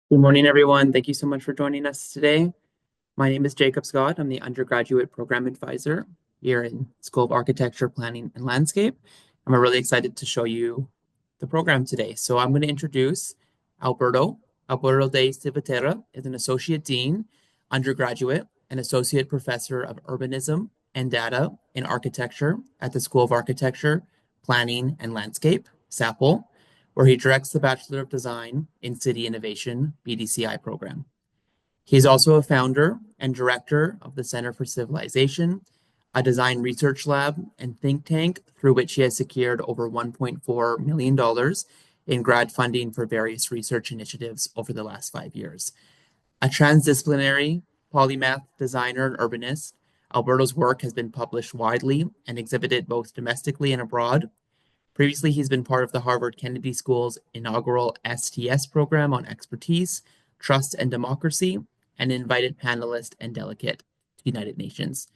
Good morning, everyone. Thank you so much for joining us today. My name is Jacob Scott. I'm the undergraduate program advisor here in School of Architecture, Planning, and Landscape. I'm really excited to show you the program today. So I'm going to introduce Alberto. Alberto de Civatera is an associate dean, undergraduate, and associate professor of urbanism and data in architecture at the School of Architecture, Planning, and Landscape, SAPL, where he directs the Bachelor of Design in City Innovation BDCI program. He is also a founder and director of the Center for Civilization, a design research lab and think tank through which he has secured over $1.4 million in grad funding for various research initiatives over the last 5 years. A transdisciplinary polymath designer and urbanist, Alberto's work has been published widely and exhibited both domestically and abroad. Previously, he's been part of the Harvard Kennedy School's inaugural STS program on expertise, trust, and democracy, and an invited panelist and delegate to the United Nations.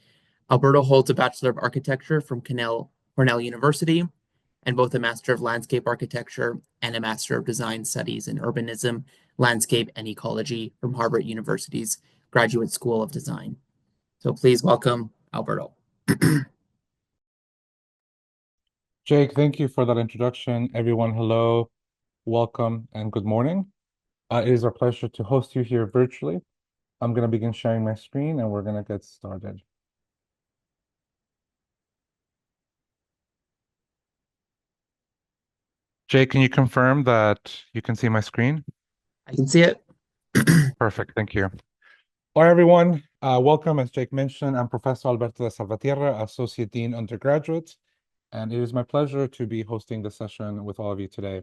Alberto holds a Bachelor of Architecture from Cornell University and both a Master of Landscape Architecture and a Master of Design Studies in Urbanism, Landscape, and Ecology from Harvard University's Graduate School of Design. So please welcome Alberto. Jake, thank you for that introduction. Everyone, hello, welcome, and good morning. It is our pleasure to host you here virtually. I'm going to begin sharing my screen and we're going to get started. Jake, can you confirm that you can see my screen? I can see it. Perfect, thank you. All right, everyone, welcome. As Jake mentioned, I'm Professor Alberto de Salvatierra, Associate Dean Undergraduate, and it is my pleasure to be hosting this session with all of you today.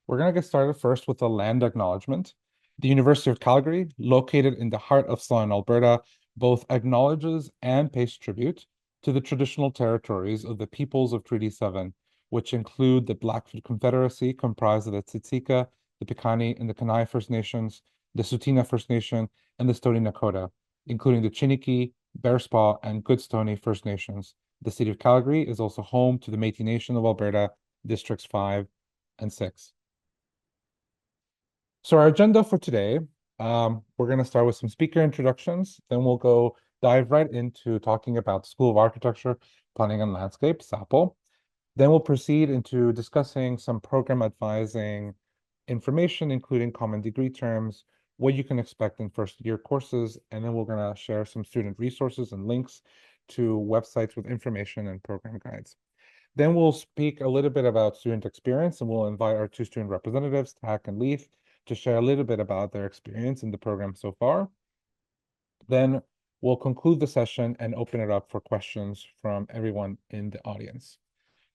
We're going to get started first with a land acknowledgement. The University of Calgary, located in the heart of southern Alberta, both acknowledges and pays tribute to the traditional territories of the peoples of Treaty 7, which include the Blackfoot Confederacy, comprised of the Tsimshiqa, the Piikani, and the Kainai First Nations, the Tsuut'ina First Nation, and the Stoney Nakoda, including the Chiniki, Bearspaw, and Goodstoney First Nations. The city of Calgary is also home to the Métis Nation of Alberta, Districts 5 and 6. So our agenda for today, we're going to start with some speaker introductions. Then we'll dive right into talking about the School of Architecture, Planning and Landscape, SAPL. Then we'll proceed into discussing some program advising information, including common degree terms, what you can expect in first year courses, and then we're going to share some student resources and links to websites with information and program guides. Then we'll speak a little bit about student experience, and we'll invite our two student representatives, Tack and Leaf, to share a little bit about their experience in the program so far. Then we'll conclude the session and open it up for questions from everyone in the audience.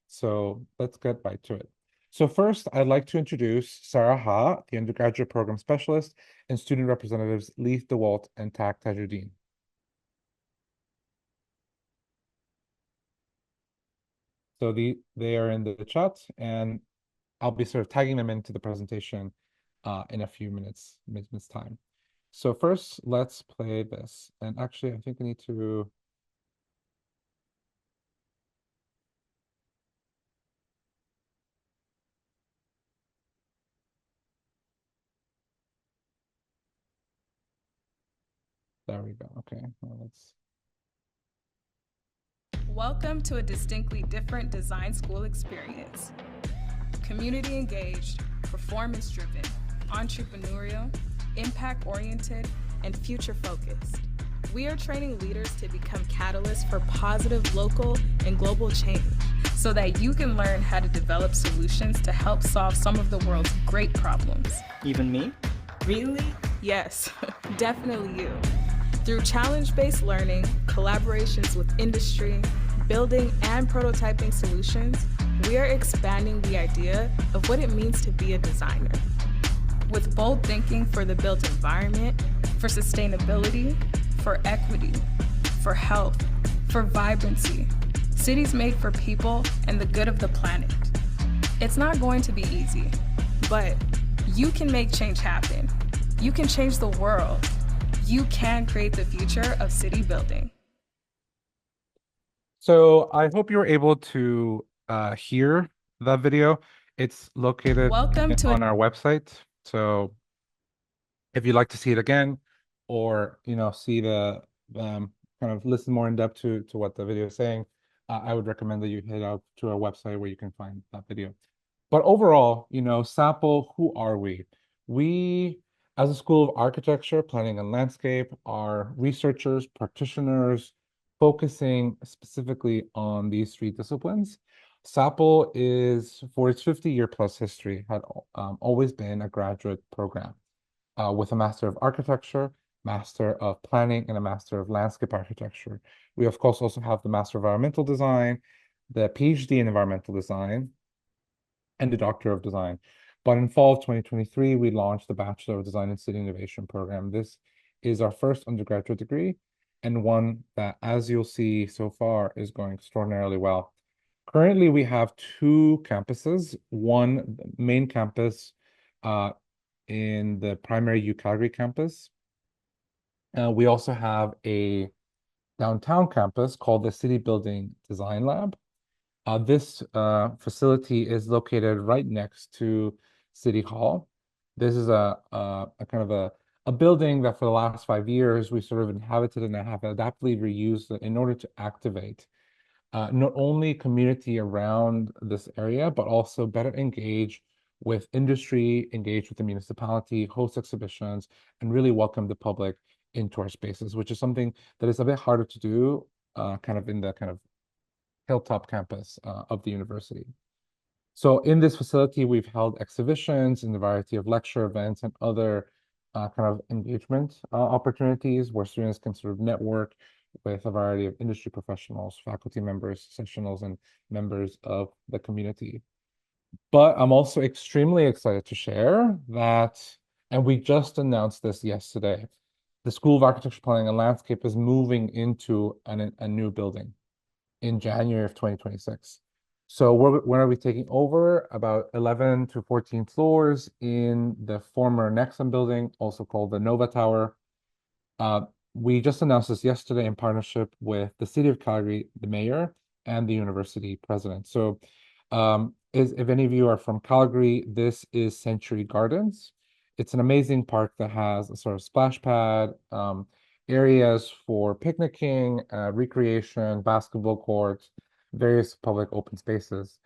So let's get right to it. So first, I'd like to introduce Sarah Ha, the undergraduate program specialist, and student representatives Leith DeWalt and Tak Tajuddin. So they are in the chat, and I'll be sort of tagging them into the presentation in a few minutes time. So first, let's play this. And actually, I think I need to... There we go. Okay, well, let's... Welcome to a distinctly different design school experience. Community engaged, performance driven, entrepreneurial, impact oriented, and future focused. We are training leaders to become catalysts for positive local and global change so that you can learn how to develop solutions to help solve some of the world's great problems. Even me? Really? Yes, definitely you. Through challenge-based learning, collaborations with industry, building and prototyping solutions, we are expanding the idea of what it means to be a designer. With bold thinking for the built environment, for sustainability, for equity, for health, for vibrancy, cities made for people and the good of the planet. It's not going to be easy, but you can make change happen. You can change the world. You can create the future of city building. So I hope you were able to hear that video. It's located on our website. So If you'd like to see it again, or see the kind of listen more in depth to what the video is saying, I would recommend that you head out to our website where you can find that video. But overall, SAPL, who are we? We, as a School of Architecture, Planning and Landscape, are researchers, practitioners, focusing specifically on these three disciplines. SAPL is, for its 50-year plus history, had always been a graduate program with a Master of Architecture, Master of Planning, and a Master of Landscape Architecture. We, of course, also have the Master of Environmental Design, the PhD in Environmental Design, and the Doctor of Design. But in fall of 2023, we launched the Bachelor of Design and City Innovation program. This is our first undergraduate degree, and one that, as you'll see so far, is going extraordinarily well. Currently, we have two campuses, one main campus in the primary UCalgary campus. We also have a downtown campus called the City Building Design Lab. This facility is located right next to City Hall. This is a kind of a building that for the last 5 years we sort of inhabited and have adaptively reused in order to activate not only community around this area, but also better engage with industry, engage with the municipality, host exhibitions, and really welcome the public into our spaces, which is something that is a bit harder to do kind of in the kind of hilltop campus of the university. So in this facility, we've held exhibitions in a variety of lecture events and other kind of engagement opportunities where students can sort of network with a variety of industry professionals, faculty members, sessionals, and members of the community. But I'm also extremely excited to share that, and we just announced this yesterday, the School of Architecture, Planning, and Landscape is moving into a new building in January of 2026. So when are we taking over? About 11 to 14 floors in the former Nexum building, also called the Nova Tower. We just announced this yesterday in partnership with the City of Calgary, the mayor, and the university president. So if any of you are from Calgary, this is Century Gardens. It's an amazing park that has a sort of splash pad, areas for picnicking, recreation, basketball courts, various public open spaces.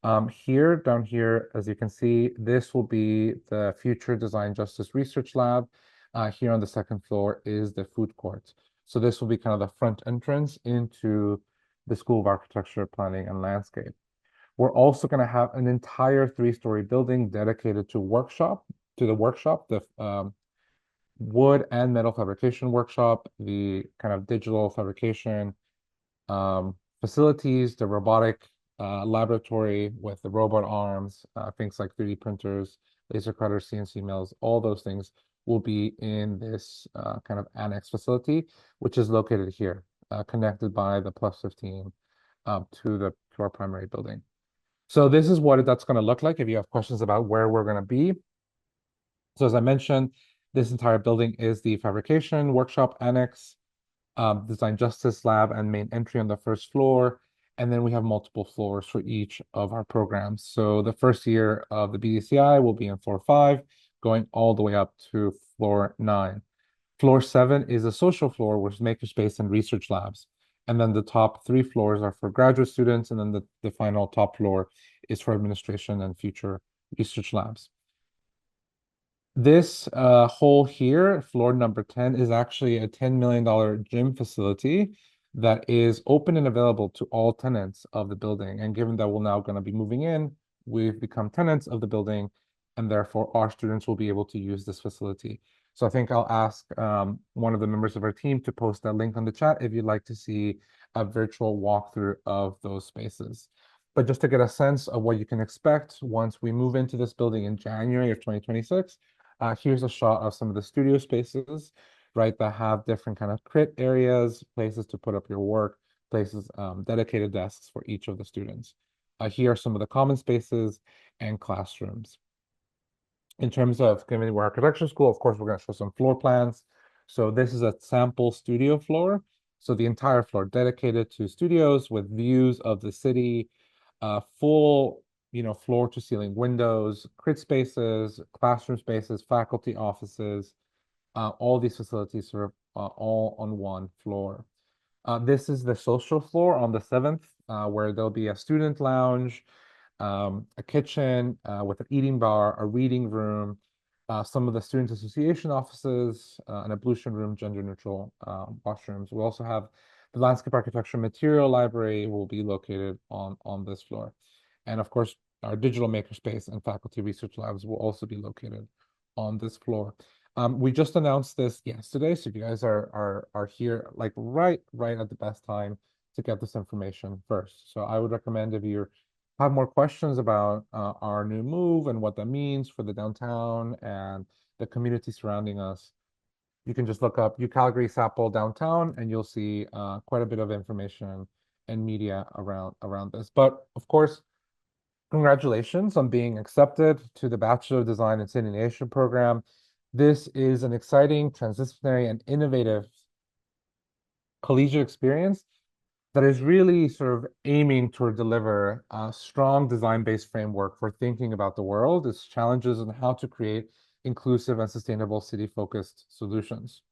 Down here, as you can see, this will be the Future Design Justice Research Lab. Here on the second floor is the food court. So this will be kind of the front entrance into the School of Architecture, Planning, and Landscape. We're also going to have an entire 3-story building dedicated to the workshop, the wood and metal fabrication workshop, the kind of digital fabrication facilities, the robotic laboratory with the robot arms, things like 3D printers, laser cutters, CNC mills, all those things will be in this kind of annex facility, which is located here, connected by the plus 15 to our primary building. So this is what that's going to look like if you have questions about where we're going to be. So as I mentioned, this entire building is the fabrication workshop annex, design justice lab, and main entry on the first floor. And then we have multiple floors for each of our programs. So the first year of the BDCI will be in floor 5, going all the way up to floor 9. Floor 7 is a social floor, which is makerspace and research labs. And then the top 3 floors are for graduate students. And then the final top floor is for administration and future research labs. This hole here, floor number 10, is actually a $10 million gym facility that is open and available to all tenants of the building. And given that we're now going to be moving in, we've become tenants of the building, and therefore our students will be able to use this facility. So I think I'll ask one of the members of our team to post that link on the chat if you'd like to see a virtual walkthrough of those spaces. But just to get a sense of what you can expect once we move into this building in January of 2026, here's a shot of some of the studio spaces, right, that have different kind of crit areas, places to put up your work, places, dedicated desks for each of the students. Here are some of the common spaces and classrooms. In terms of Community Architecture School, of course, we're going to show some floor plans. So this is a sample studio floor. So the entire floor dedicated to studios with views of the city, full floor to ceiling windows, crit spaces, classroom spaces, faculty offices, all these facilities sort of all on one floor. This is the social floor on the 7th, where there'll be a student lounge, a kitchen with an eating bar, a reading room, some of the student association offices, an ablution room, gender neutral washrooms. We'll also have the landscape architecture material library will be located on this floor. And of course, our digital makerspace and faculty research labs will also be located on this floor. We just announced this yesterday, so if you guys are here like right at the best time to get this information first. So I would recommend if you have more questions about our new move and what that means for the downtown and the community surrounding us, you can just look up UCalgary SAPL downtown and you'll see quite a bit of information and media around this. But of course, congratulations on being accepted to the Bachelor of Design and City Nation program. This is an exciting, transdisciplinary, and innovative collegiate experience that is really sort of aiming to deliver a strong design-based framework for thinking about the world, its challenges, and how to create inclusive and sustainable city-focused solutions.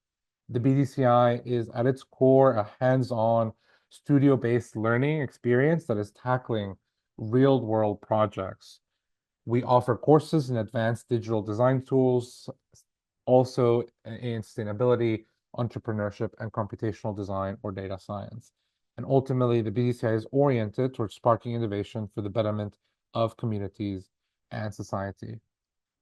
The BDCI is at its core a hands-on, studio-based learning experience that is tackling real-world projects. We offer courses in advanced digital design tools, also in sustainability, entrepreneurship, and computational design or data science. And ultimately, the BDCI is oriented towards sparking innovation for the betterment of communities and society.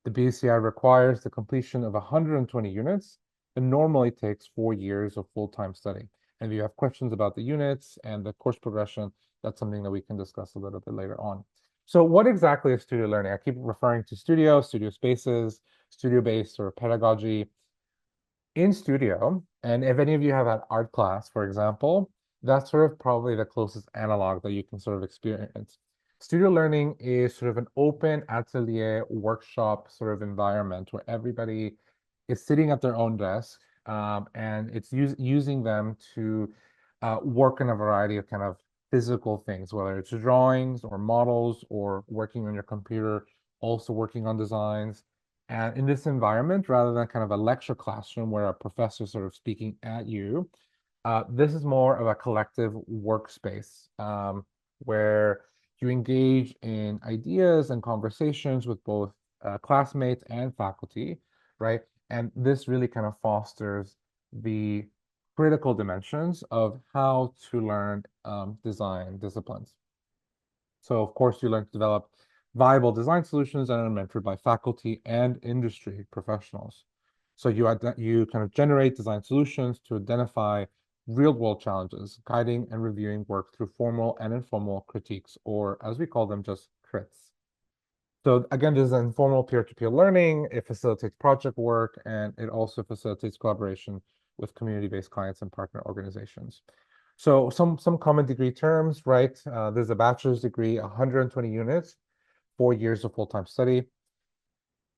The BDCI requires the completion of 120 units and normally takes 4 years of full-time study. And if you have questions about the units and the course progression, that's something that we can discuss a little bit later on. So what exactly is studio learning? I keep referring to studio spaces, studio-based or pedagogy. In studio, and if any of you have had art class, for example, that's sort of probably the closest analog that you can sort of experience. Studio learning is sort of an open atelier workshop sort of environment where everybody is sitting at their own desk, and it's using them to work on a variety of kind of physical things, whether it's drawings or models or working on your computer, also working on designs. And in this environment, rather than kind of a lecture classroom where a professor is sort of speaking at you, this is more of a collective workspace where you engage in ideas and conversations with both classmates and faculty, right? And this really kind of fosters the critical dimensions of how to learn design disciplines. So of course, you learn to develop viable design solutions and are mentored by faculty and industry professionals. So you kind of generate design solutions to identify real-world challenges, guiding and reviewing work through formal and informal critiques, or as we call them, just crits. So again, this is informal peer-to-peer learning. It facilitates project work, and it also facilitates collaboration with community-based clients and partner organizations. So some common degree terms, right? There's a bachelor's degree, 120 units, 4 years of full-time study.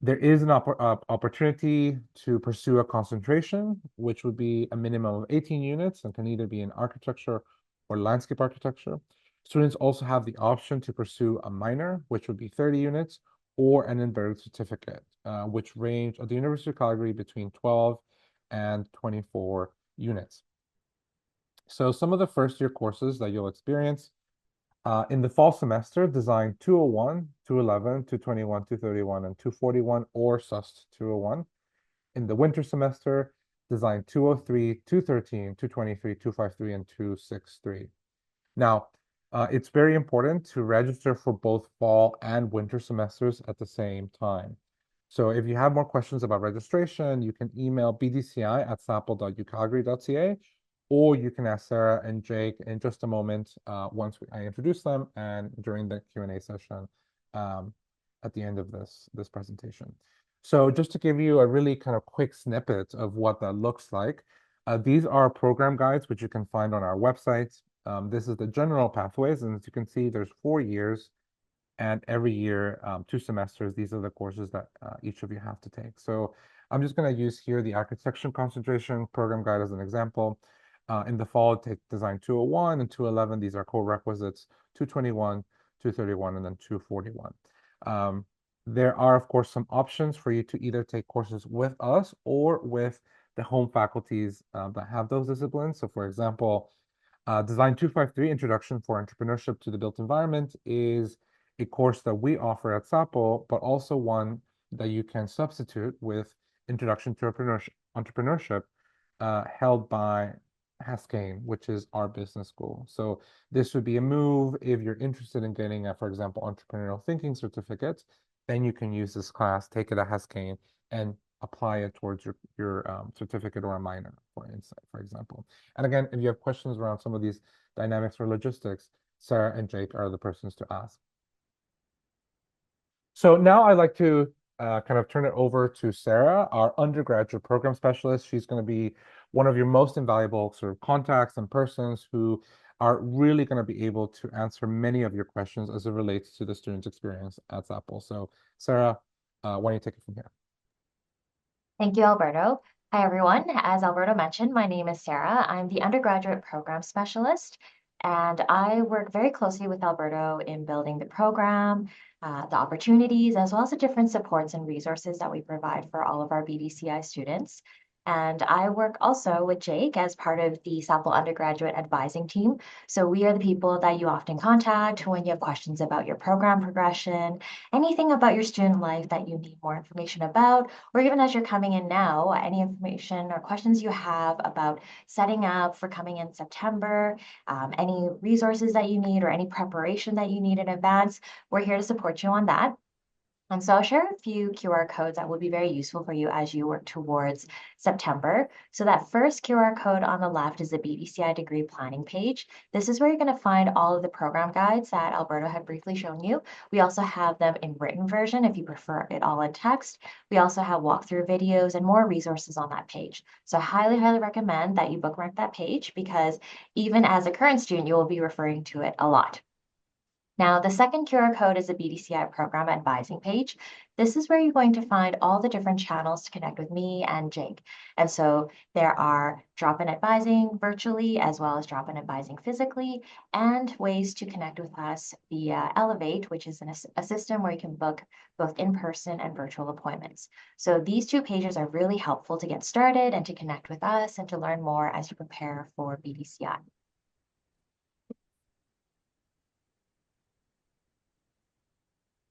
There is an opportunity to pursue a concentration, which would be a minimum of 18 units and can either be in architecture or landscape architecture. Students also have the option to pursue a minor, which would be 30 units, or an embedded certificate, which range at the University of Calgary between 12 and 24 units. So some of the first year courses that you'll experience in the fall semester, Design 201, 211, 221, 231, and 241, or SUST 201. In the winter semester, Design 203, 213, 223, 253, and 263. Now, it's very important to register for both fall and winter semesters at the same time. So if you have more questions about registration, you can email bdci@sapl.ucalgary.ca, or you can ask Sarah and Jake in just a moment once I introduce them and during the Q&A session at the end of this presentation. So just to give you a really kind of quick snippet of what that looks like, these are program guides which you can find on our website. This is the general pathways, and as you can see, there's 4 years, and every year, 2 semesters. These are the courses that each of you have to take. So I'm just going to use here the architecture concentration program guide as an example. In the fall, take Design 201 and 211. These are core requisites, 221, 231, and then 241. There are, of course, some options for you to either take courses with us or with the home faculties that have those disciplines. So, for example, Design 253, Introduction for Entrepreneurship to the Built Environment, is a course that we offer at SAPL, but also one that you can substitute with Introduction to Entrepreneurship, held by Haskane, which is our business school. So this would be a move if you're interested in getting a, for example, entrepreneurial thinking certificate, then you can use this class, take it at Haskane, and apply it towards your certificate or a minor, for example. And again, if you have questions around some of these dynamics or logistics, Sarah and Jake are the persons to ask. So now I'd like to kind of turn it over to Sarah, our undergraduate program specialist. She's going to be one of your most invaluable sort of contacts and persons who are really going to be able to answer many of your questions as it relates to the student experience at SAPL. So Sarah, why don't you take it from here? Thank you, Alberto. Hi, everyone. As Alberto mentioned, my name is Sarah. I'm the undergraduate program specialist, and I work very closely with Alberto in building the program, the opportunities, as well as the different supports and resources that we provide for all of our BDCI students. And I work also with Jake as part of the SAPL undergraduate advising team. So we are the people that you often contact when you have questions about your program progression, anything about your student life that you need more information about, or even as you're coming in now, any information or questions you have about setting up for coming in September, any resources that you need or any preparation that you need in advance, we're here to support you on that. And so I'll share a few QR codes that will be very useful for you as you work towards September. So that first QR code on the left is the BDCI degree planning page. This is where you're going to find all of the program guides that Alberto had briefly shown you. We also have them in written version if you prefer it all in text. We also have walkthrough videos and more resources on that page. So I highly, highly recommend that you bookmark that page because even as a current student, you will be referring to it a lot. Now, the second QR code is the BDCI program advising page. This is where you're going to find all the different channels to connect with me and Jake. And so there are drop-in advising virtually, as well as drop-in advising physically, and ways to connect with us via Elevate, which is a system where you can book both in-person and virtual appointments. So these two pages are really helpful to get started and to connect with us and to learn more as you prepare for BDCI.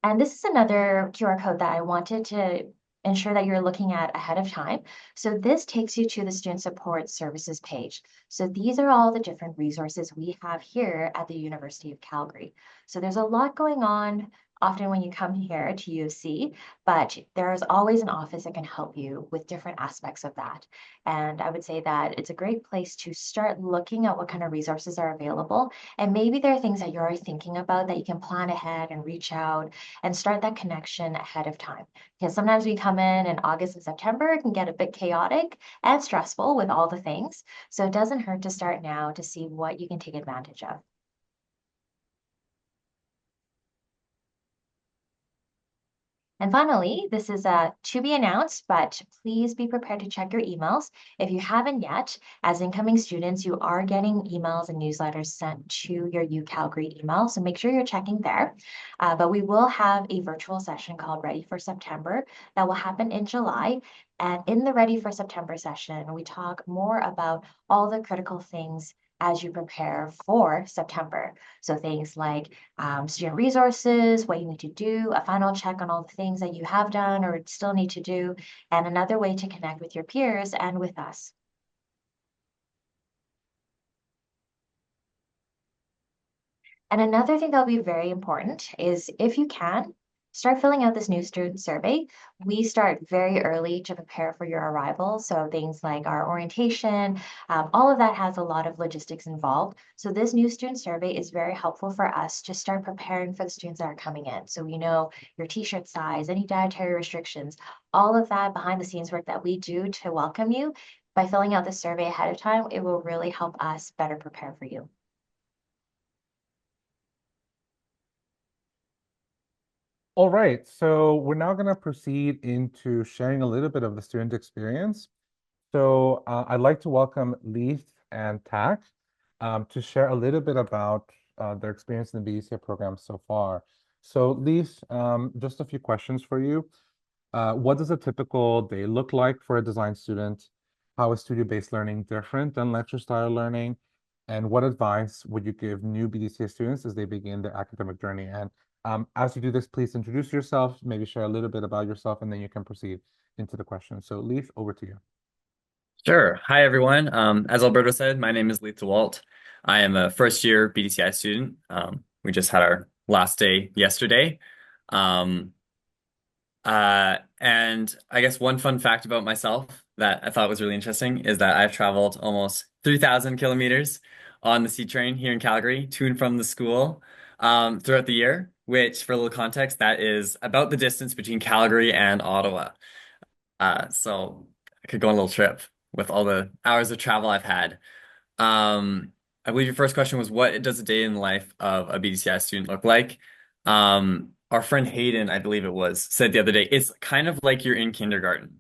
And this is another QR code that I wanted to ensure that you're looking at ahead of time. So this takes you to the Student Support Services page. So these are all the different resources we have here at the University of Calgary. So there's a lot going on often when you come here to UC, but there's always an office that can help you with different aspects of that. And I would say that it's a great place to start looking at what kind of resources are available. And maybe there are things that you're already thinking about that you can plan ahead and reach out and start that connection ahead of time. Because sometimes we come in August and September, it can get a bit chaotic and stressful with all the things. So it doesn't hurt to start now to see what you can take advantage of. And finally, this is to be announced, but please be prepared to check your emails. If you haven't yet, as incoming students, you are getting emails and newsletters sent to your UCalgary email, so make sure you're checking there. But we will have a virtual session called Ready for September that will happen in July. And in the Ready for September session, we talk more about all the critical things as you prepare for September. So things like student resources, what you need to do, a final check on all the things that you have done or still need to do, and another way to connect with your peers and with us. And another thing that'll be very important is if you can, start filling out this new student survey. We start very early to prepare for your arrival. So things like our orientation, all of that has a lot of logistics involved. So this new student survey is very helpful for us to start preparing for the students that are coming in. So we know your t-shirt size, any dietary restrictions, all of that behind the scenes work that we do to welcome you. By filling out the survey ahead of time, it will really help us better prepare for you. All right, so we're now going to proceed into sharing a little bit of the student experience. So I'd like to welcome Leith and Tak to share a little bit about their experience in the BDCA program so far. So, Leaf, just a few questions for you. What does a typical day look like for a design student? How is studio-based learning different than lecture style learning? And what advice would you give new BDCA students as they begin their academic journey? And as you do this, please introduce yourself, maybe share a little bit about yourself, and then you can proceed into the question. So, Leaf, over to you. Sure. Hi, everyone. As Alberto said, my name is Lee DeWalt. I am a first year BDCI student. We just had our last day yesterday. Um, and I guess one fun fact about myself that I thought was really interesting is that I've traveled almost 3,000 kilometers on the C train here in Calgary to and from the school throughout the year, which, for a little context, that is about the distance between Calgary and Ottawa. So I could go on a little trip with all the hours of travel I've had. Um, I believe your first question was, what does a day in the life of a BDCI student look like? Our friend Hayden, I believe it was, said the other day, it's kind of like you're in kindergarten.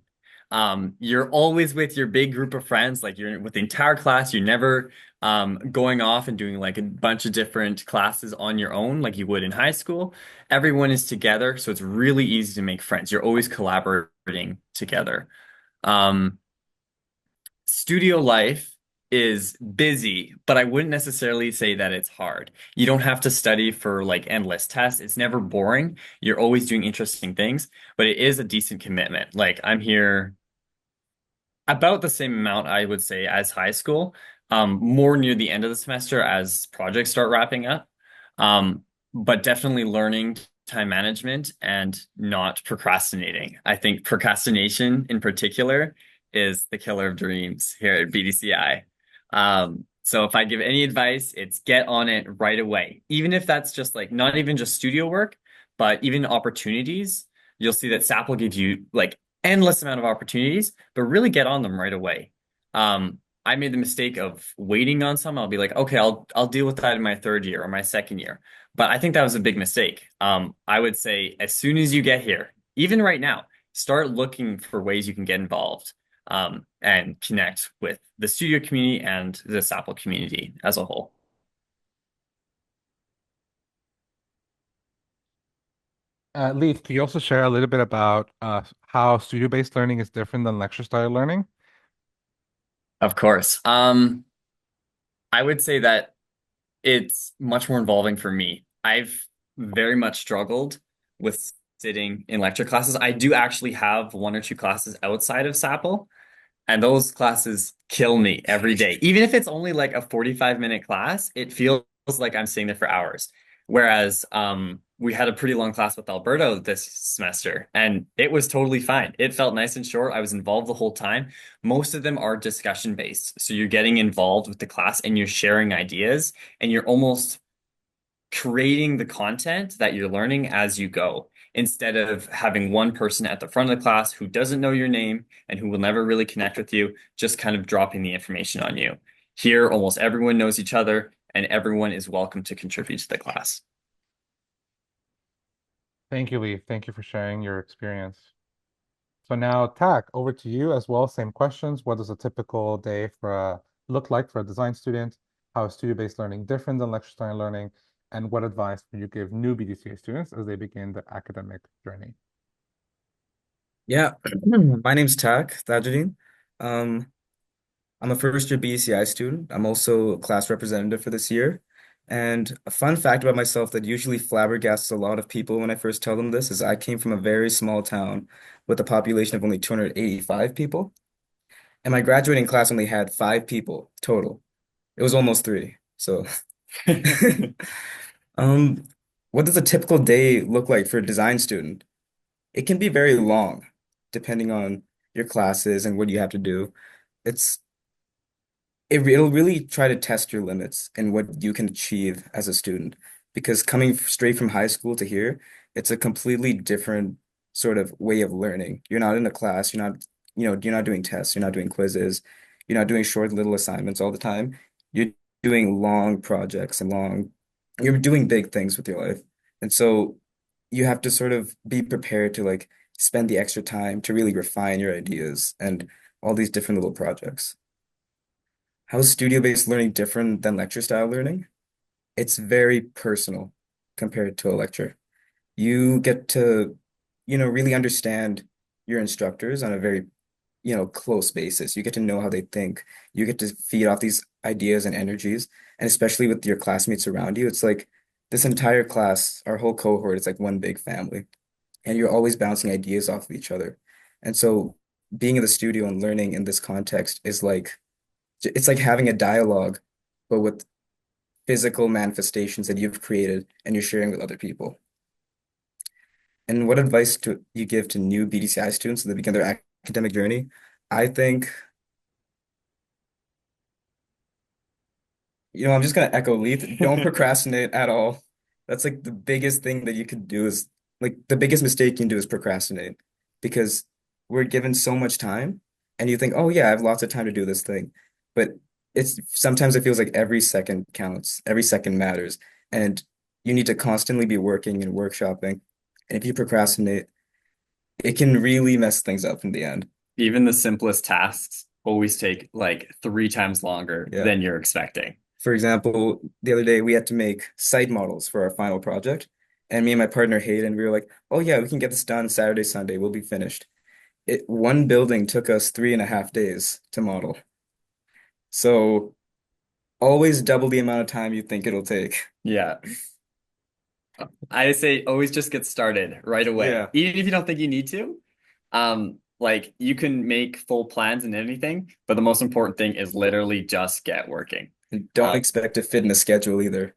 You're always with your big group of friends, like you're with the entire class. You're never going off and doing like a bunch of different classes on your own, like you would in high school. Everyone is together, so it's really easy to make friends. You're always collaborating together. Um, Studio life is busy, but I wouldn't necessarily say that it's hard. You don't have to study for like endless tests. It's never boring. You're always doing interesting things, but it is a decent commitment. Like I'm here about the same amount, I would say, as high school, more near the end of the semester as projects start wrapping up. But definitely learning time management and not procrastinating. I think procrastination in particular is the killer of dreams here at BDCI. So if I give any advice, it's get on it right away. Even if that's just like not even just studio work, but even opportunities, you'll see that SAP will give you like endless amount of opportunities, but really get on them right away. I made the mistake of waiting on some. I'll be like, okay, I'll deal with that in my third year or my second year. But I think that was a big mistake. I would say as soon as you get here, even right now, start looking for ways you can get involved and connect with the studio community and the SAPL community as a whole. Leaf, can you also share a little bit about how studio-based learning is different than lecture style learning? Of course. I would say that it's much more involving for me. I've very much struggled with sitting in lecture classes. I do actually have one or two classes outside of SAPL, and those classes kill me every day. Even if it's only like a 45-minute class, it feels like I'm sitting there for hours. Whereas we had a pretty long class with Alberto this semester, and it was totally fine. It felt nice and short. I was involved the whole time. Most of them are discussion based. So you're getting involved with the class and you're sharing ideas, and you're almost creating the content that you're learning as you go, instead of having one person at the front of the class who doesn't know your name and who will never really connect with you, just kind of dropping the information on you. Here, almost everyone knows each other and everyone is welcome to contribute to the class. Thank you, Leaf. Thank you for sharing your experience. So now, Tack, over to you as well. Same questions. What does a typical day look like for a design student? How is studio-based learning different than lecture style learning? And what advice would you give new BDCA students as they begin their academic journey? Yeah, my name's Tak Tajuddin. Um, I'm a first year BCI student. I'm also a class representative for this year. And a fun fact about myself that usually flabbergasts a lot of people when I first tell them this is I came from a very small town with a population of only 285 people. And my graduating class only had 5 people total. It was almost three. So, um, what does a typical day look like for a design student? It can be very long, depending on your classes and what you have to do. It's it'll really try to test your limits and what you can achieve as a student. Because coming straight from high school to here, it's a completely different sort of way of learning. You're not in a class, you're not doing tests, you're not doing quizzes, you're not doing short little assignments all the time. You're doing long projects and you're doing big things with your life. And so you have to sort of be prepared to like spend the extra time to really refine your ideas and all these different little projects. How is studio-based learning different than lecture style learning? It's very personal compared to a lecture. You get to, really understand your instructors on a very, close basis. You get to know how they think. You get to feed off these ideas and energies. And especially with your classmates around you, it's like this entire class, our whole cohort, it's like one big family. And you're always bouncing ideas off of each other. And so being in the studio and learning in this context is like, it's like having a dialogue, but with physical manifestations that you've created and you're sharing with other people. And what advice do you give to new BDCI students as they begin their academic journey? I think, I'm just gonna echo Leith. Don't procrastinate at all. That's like the biggest thing that you could do is like the biggest mistake you can do is procrastinate because we're given so much time and you think, oh yeah, I have lots of time to do this thing. But it's sometimes it feels like every second counts, every second matters, and you need to constantly be working and workshopping. And if you procrastinate, it can really mess things up in the end. Even the simplest tasks always take like 3 times longer Yeah. than you're expecting. For example, the other day we had to make site models for our final project. And me and my partner Hayden, we were like, oh yeah, we can get this done Saturday, Sunday, we'll be finished. One building took us 3.5 days to model. So always double the amount of time you think it'll take. Yeah. I say always just get started right away. Yeah. Even if you don't think you need to. Like you can make full plans and anything, but the most important thing is literally just get working. And don't expect to fit in a schedule either.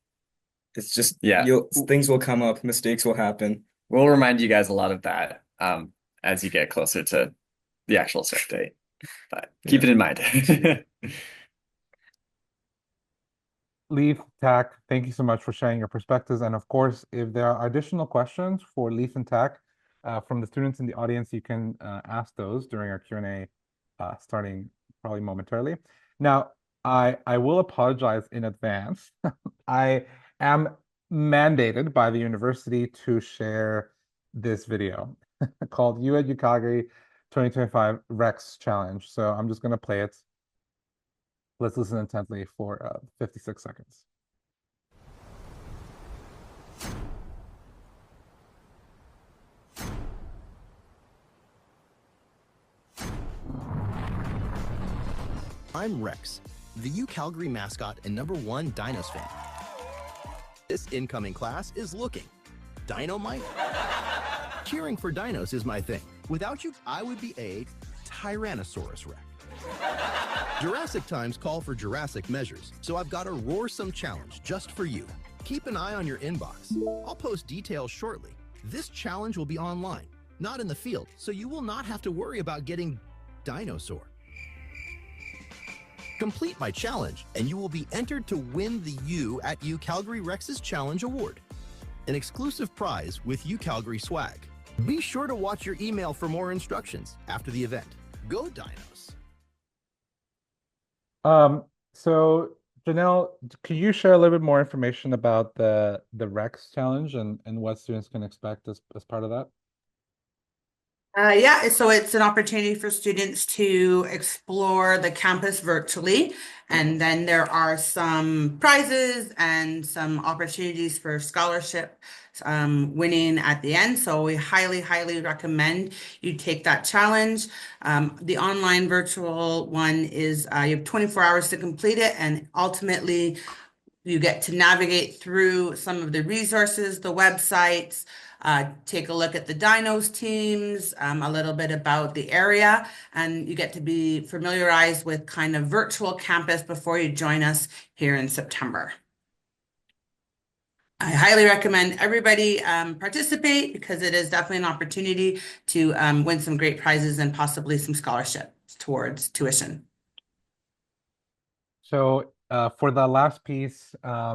It's just Yeah. things will come up, mistakes will happen. We'll remind you guys a lot of that as you get closer to the actual start date. But keep it in mind. Leaf, Tack, thank you so much for sharing your perspectives. And of course, if there are additional questions for Leaf and Tack from the students in the audience, you can ask those during our Q&A starting probably momentarily. Now, I will apologize in advance. I am mandated by the university to share this video called You at UCalgary 2025 Rex Challenge. So I'm just going to play it. Let's listen intently for 56 seconds. I'm Rex, the UCalgary mascot and #1 Dinos fan. This incoming class is looking Dynamite. Cheering for dinos is my thing. Without you, I would be a Tyrannosaurus Rex. Jurassic times call for Jurassic measures, so I've got a roarsome challenge just for you. Keep an eye on your inbox. I'll post details shortly. This challenge will be online, not in the field, so you will not have to worry about getting dinosaur. Complete my challenge, and you will be entered to win the U at UCalgary Rex's Challenge Award, an exclusive prize with UCalgary swag. Be sure to watch your email for more instructions after the event. Go Dinos! So Janelle, can you share a little bit more information about the Rex challenge and what students can expect as part of that? Yeah, so it's an opportunity for students to explore the campus virtually, and then there are some prizes and some opportunities for scholarship winning at the end. So we highly, highly recommend you take that challenge. The online virtual one is you have 24 hours to complete it, and ultimately you get to navigate through some of the resources, the websites, take a look at the dinos teams, a little bit about the area, and you get to be familiarized with kind of virtual campus before you join us here in September. I highly recommend everybody participate because it is definitely an opportunity to win some great prizes and possibly some scholarships towards tuition. So for the last piece,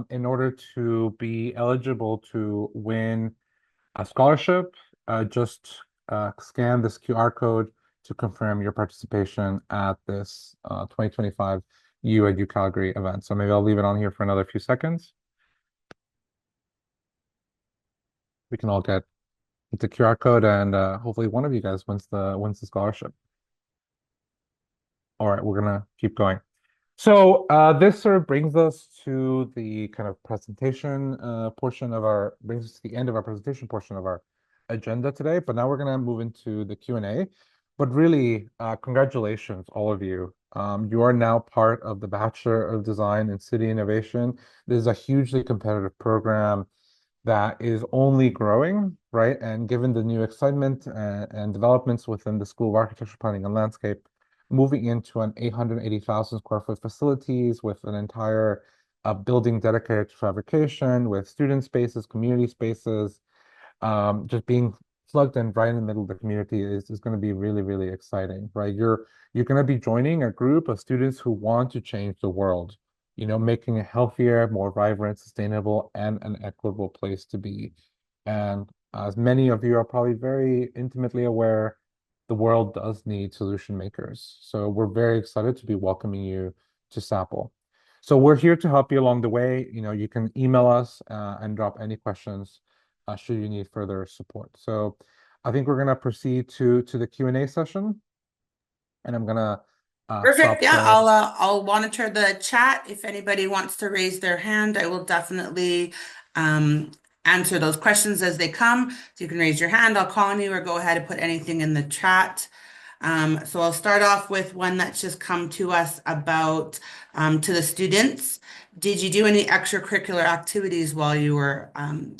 in order to be eligible to win a scholarship, just scan this QR code to confirm your participation at this 2025 U at UCalgary event. So maybe I'll leave it on here for another few seconds. We can all get the QR code, and hopefully one of you guys wins the scholarship. All right, we're gonna keep going. So this sort of brings us to the kind of presentation portion of our, brings us to the end of our presentation portion of our agenda today. But now we're going to move into the Q&A. But really, congratulations, all of you. You are now part of the Bachelor of Design in City Innovation. This is a hugely competitive program that is only growing, right? And given the new excitement and developments within the School of Architecture, Planning, and Landscape, moving into an 880,000 square foot facilities with an entire building dedicated to fabrication, with student spaces, community spaces, just being plugged in right in the middle of the community is going to be really, really exciting, right? You're going to be joining a group of students who want to change the world, making a healthier, more vibrant, sustainable, and an equitable place to be. And as many of you are probably very intimately aware, the world does need solution makers. So we're very excited to be welcoming you to SAPL. So we're here to help you along the way. You can email us and drop any questions should you need further support. So I think we're going to proceed to the Q&A session, and I'm going to Perfect. stop Yeah, sharing. I'll monitor the chat. If anybody wants to raise their hand, I will definitely answer those questions as they come. So you can raise your hand, I'll call on you, or go ahead and put anything in the chat. So I'll start off with one that's just come to us about to the students. Did you do any extracurricular activities while you were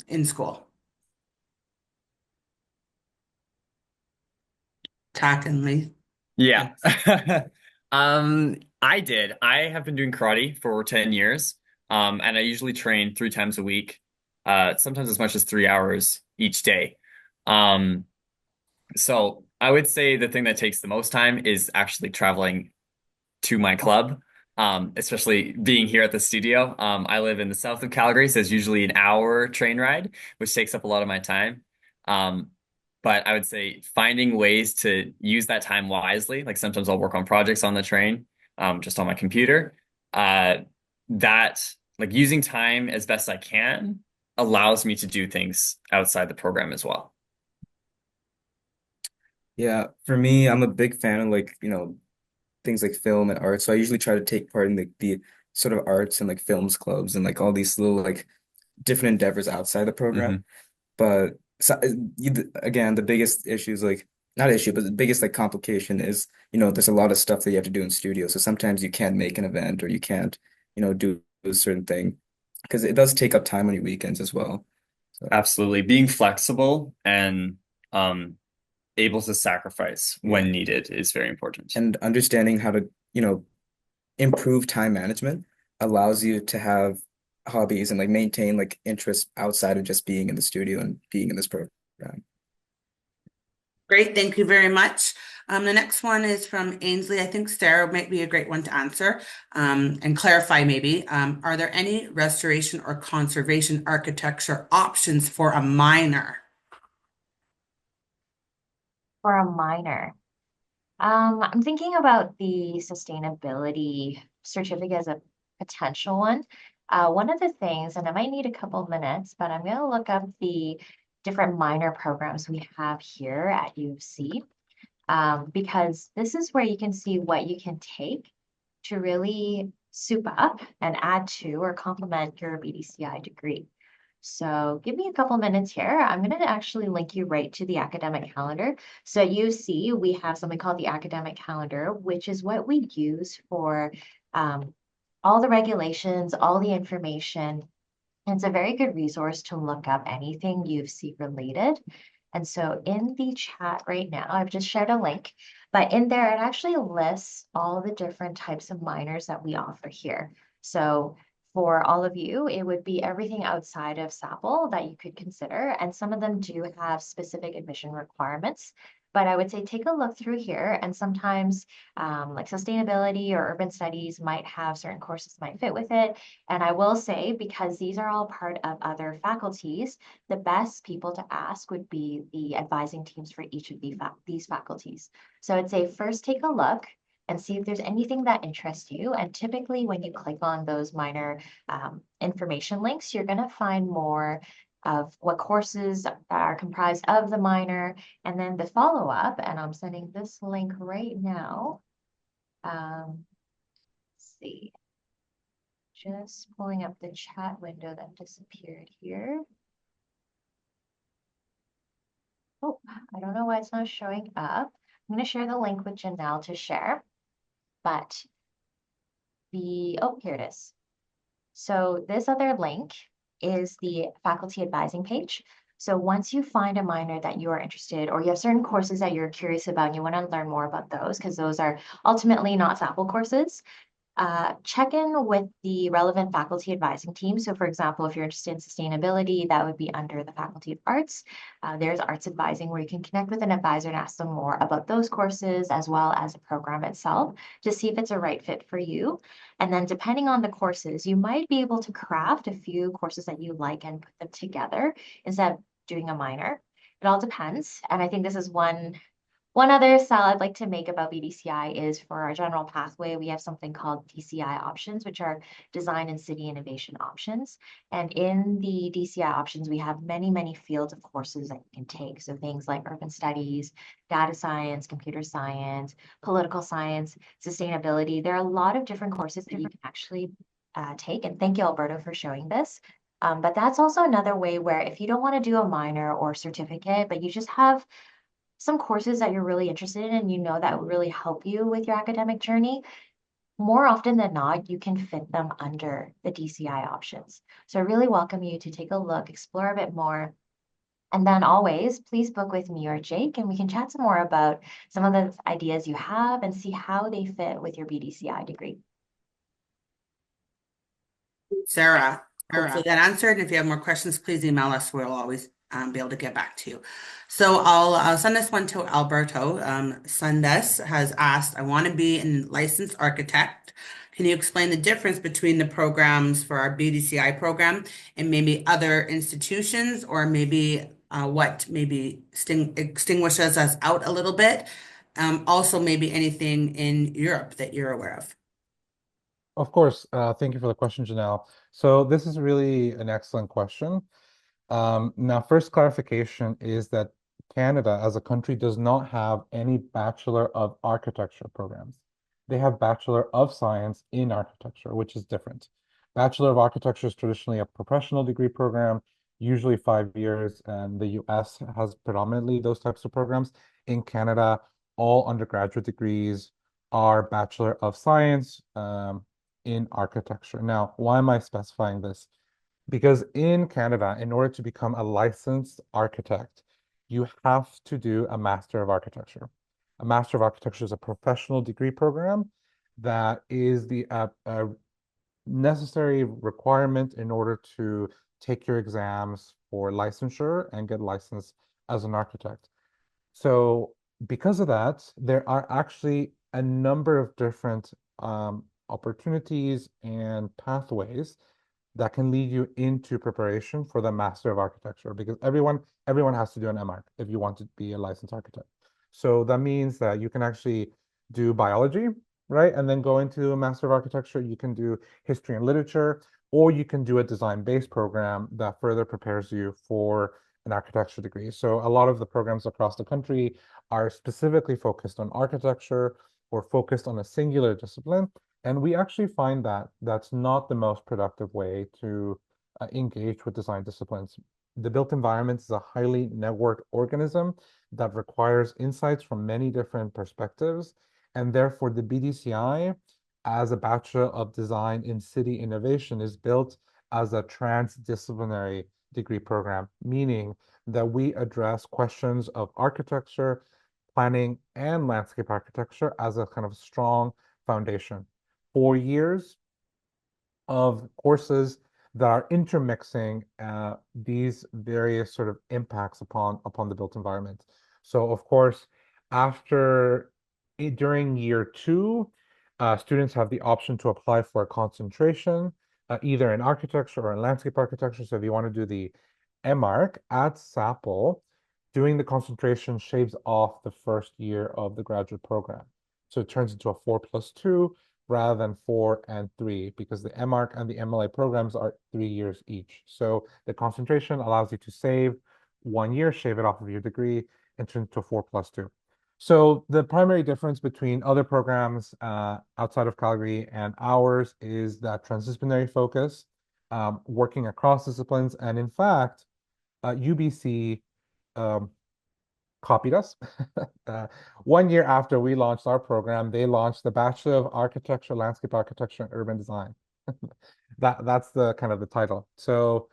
in school? Tack and Lee. Yeah. I did. I have been doing karate for 10 years. And I usually train 3 times a week, sometimes as much as 3 hours each day. So I would say the thing that takes the most time is actually traveling to my club, especially being here at the studio. I live in the south of Calgary, so it's usually an hour train ride, which takes up a lot of my time. Um, but I would say finding ways to use that time wisely. Like sometimes I'll work on projects on the train, just on my computer. That like using time as best I can allows me to do things outside the program as well. Yeah, for me, I'm a big fan of like, things like film and art. So I usually try to take part in the sort of arts and like films clubs and like all these little like different endeavors outside the program. Hmm. But so, again, the biggest issue is like not issue, but the biggest like complication is, there's a lot of stuff that you have to do in studio. So sometimes you can't make an event or you can't, do a certain thing because it does take up time on your weekends as well. So, Absolutely. Being flexible and able to sacrifice yeah. when needed is very important. And understanding how to, improve time management allows you to have hobbies and like maintain like interests outside of just being in the studio and being in this program. Great, thank you very much. The next one is from Ainsley. I think Sarah might be a great one to answer and clarify maybe. Are there any restoration or conservation architecture options for a minor? For a minor. I'm thinking about the sustainability certificate as a potential one. One of the things, and I might need a couple of minutes, but I'm going to look up the different minor programs we have here at UC, because this is where you can see what you can take to really soup up and add to or complement your BDCI degree. So give me a couple minutes here. I'm going to actually link you right to the academic calendar. So you see we have something called the academic calendar, which is what we use for all the regulations, all the information. It's a very good resource to look up anything UC related. And so in the chat right now, I've just shared a link, but in there, it actually lists all the different types of minors that we offer here. So for all of you, it would be everything outside of SAPL that you could consider. And some of them do have specific admission requirements. But I would say take a look through here, and sometimes like sustainability or urban studies might have certain courses might fit with it. And I will say, because these are all part of other faculties, the best people to ask would be the advising teams for each of these faculties. So I'd say first take a look and see if there's anything that interests you. And typically when you click on those minor information links, you're going to find more of what courses are comprised of the minor, and then the follow-up, and I'm sending this link right now. see. Just pulling up the chat window that disappeared here. Oh, I don't know why it's not showing up. I'm going to share the link with Janelle to share, but oh, here it is. So this other link is the faculty advising page. So once you find a minor that you are interested, or you have certain courses that you're curious about and you want to learn more about those, because those are ultimately not SAPL courses, check in with the relevant faculty advising team. So for example, if you're interested in sustainability, that would be under the Faculty of Arts. There's arts advising where you can connect with an advisor and ask them more about those courses as well as the program itself to see if it's a right fit for you. And then depending on the courses, you might be able to craft a few courses that you like and put them together instead of doing a minor. It all depends. And I think this is one other style I'd like to make about BDCI is for our general pathway, we have something called DCI options, which are design and city innovation options. And in the DCI options, we have many, many fields of courses that you can take. So things like urban studies, data science, computer science, political science, sustainability. There are a lot of different courses that you can actually take. And thank you, Alberto, for showing this. But that's also another way where if you don't want to do a minor or certificate, but you just have some courses that you're really interested in and you know that would really help you with your academic journey, more often than not, you can fit them under the DCI options. So I really welcome you to take a look, explore a bit more. And then always, please book with me or Jake, and we can chat some more about some of the ideas you have and see how they fit with your BDCI degree. Sarah, hopefully that answered. And if you have more questions, please email us. We'll always be able to get back to you. So I'll send this one to Alberto. Sundes has asked, I want to be a licensed architect. Can you explain the difference between the programs for our BDCI program and maybe other institutions, or maybe what maybe extinguishes us out a little bit? Also, maybe anything in Europe that you're aware of. Of course, thank you for the question, Janelle. So this is really an excellent question. Now, first clarification is that Canada as a country does not have any Bachelor of Architecture programs. They have Bachelor of Science in Architecture, which is different. Bachelor of Architecture is traditionally a professional degree program, usually 5 years, and the US has predominantly those types of programs. In Canada, all undergraduate degrees are Bachelor of Science in Architecture. Now, why am I specifying this? Because in Canada, in order to become a licensed architect, you have to do a Master of Architecture. A Master of Architecture is a professional degree program that is the necessary requirement in order to take your exams for licensure and get licensed as an architect. So because of that, there are actually a number of different opportunities and pathways that can lead you into preparation for the Master of Architecture, because everyone has to do an MArch if you want to be a licensed architect. So that means that you can actually do biology, right? And then go into a Master of Architecture. You can do history and literature, or you can do a design-based program that further prepares you for an architecture degree. So a lot of the programs across the country are specifically focused on architecture or focused on a singular discipline. And we actually find that that's not the most productive way to engage with design disciplines. The built environment is a highly networked organism that requires insights from many different perspectives. And therefore, the BDCI, as a Bachelor of Design in City Innovation, is built as a transdisciplinary degree program, meaning that we address questions of architecture, planning, and landscape architecture as a kind of strong foundation. 4 years of courses that are intermixing these various sort of impacts upon the built environment. So of course, during year 2, students have the option to apply for a concentration, either in architecture or in landscape architecture. So if you want to do the MArch at SAPL, doing the concentration shaves off the first year of the graduate program. So it turns into a 4+2 rather than 4 and 3, because the MArch and the MLA programs are 3 years each. So the concentration allows you to save 1 year, shave it off of your degree, and turn it to a 4+2. So the primary difference between other programs outside of Calgary and ours is that transdisciplinary focus, working across disciplines. And in fact, UBC um, copied us. 1 year after we launched our program, they launched the Bachelor of Architecture, Landscape Architecture, and Urban Design. That's the kind of the title. So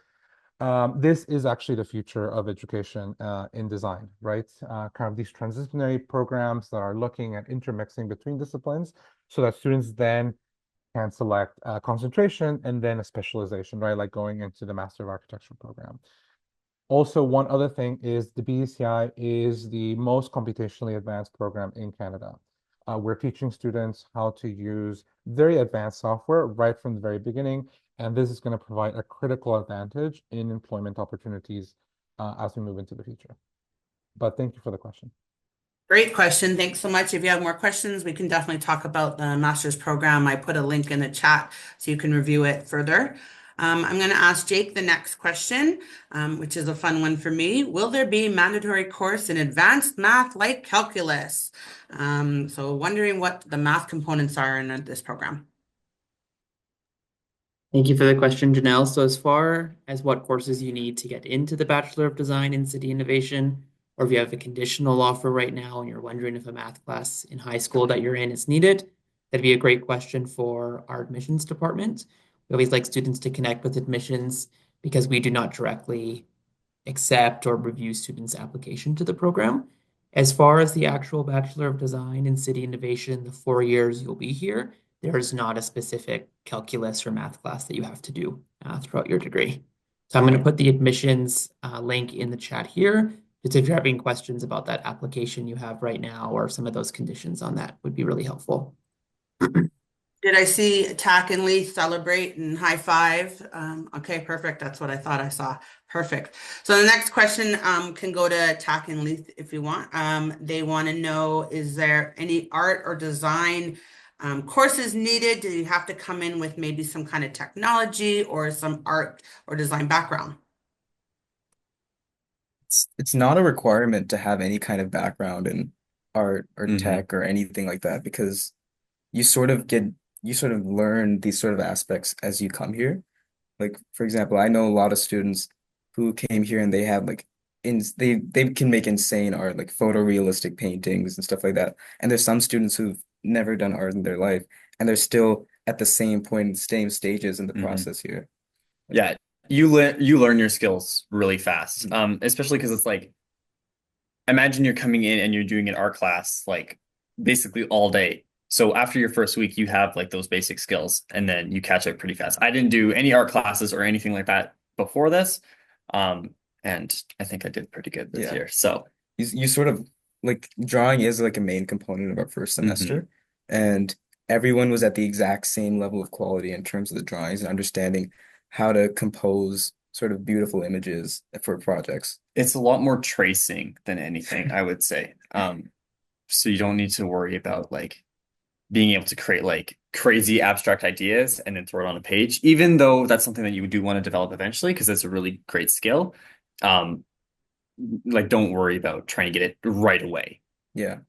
this is actually the future of education in design, right? Kind of these transdisciplinary programs that are looking at intermixing between disciplines so that students then can select concentration and then a specialization, right? Like going into the Master of Architecture program. Also, one other thing is the BCI is the most computationally advanced program in Canada. We're teaching students how to use very advanced software right from the very beginning, and this is going to provide a critical advantage in employment opportunities as we move into the future. But thank you for the question. Great question. Thanks so much. If you have more questions, we can definitely talk about the master's program. I put a link in the chat so you can review it further. I'm going to ask Jake the next question, which is a fun one for me. Will there be mandatory course in advanced math like calculus? So wondering what the math components are in this program. Thank you for the question, Janelle. So as far as what courses you need to get into the Bachelor of Design in City Innovation, or if you have a conditional offer right now and you're wondering if a math class in high school that you're in is needed, that'd be a great question for our admissions department. We always like students to connect with admissions because we do not directly accept or review students' application to the program. As far as the actual Bachelor of Design in City Innovation, the 4 years you'll be here, there is not a specific calculus or math class that you have to do throughout your degree. So I'm going to put the admissions link in the chat here. Just if you're having questions about that application you have right now or some of those conditions on that would be really helpful. Did I see Tack and Lee celebrate and high five? Okay, perfect. That's what I thought I saw. Perfect. So the next question can go to Tack and Lee if you want. They want to know, is there any art or design courses needed? Do you have to come in with maybe some kind of technology or some art or design background? It's not a requirement to have any kind of background in art or tech or anything like that because you sort of learn these sort of aspects as you come here. Like, for example, I know a lot of students who came here and they have like they can make insane art, like photorealistic paintings and stuff like that. And there's some students who've never done art in their life and they're still at the same point, same stages in the process here. Yeah, you learn your skills really fast. Especially because it's like, imagine you're coming in and you're doing an art class like basically all day. So after your first week, you have like those basic skills and then you catch up pretty fast. I didn't do any art classes or anything like that before this. And I think I did pretty good this year. So you sort of like drawing is like a main component of our first semester. And everyone was at the exact same level of quality in terms of the drawings and understanding how to compose sort of beautiful images for projects. It's a lot more tracing than anything, I would say. So you don't need to worry about like being able to create like crazy abstract ideas and then throw it on a page, even though that's something that you do want to develop eventually, because it's a really great skill. Like don't worry about trying to get it right away. Yeah.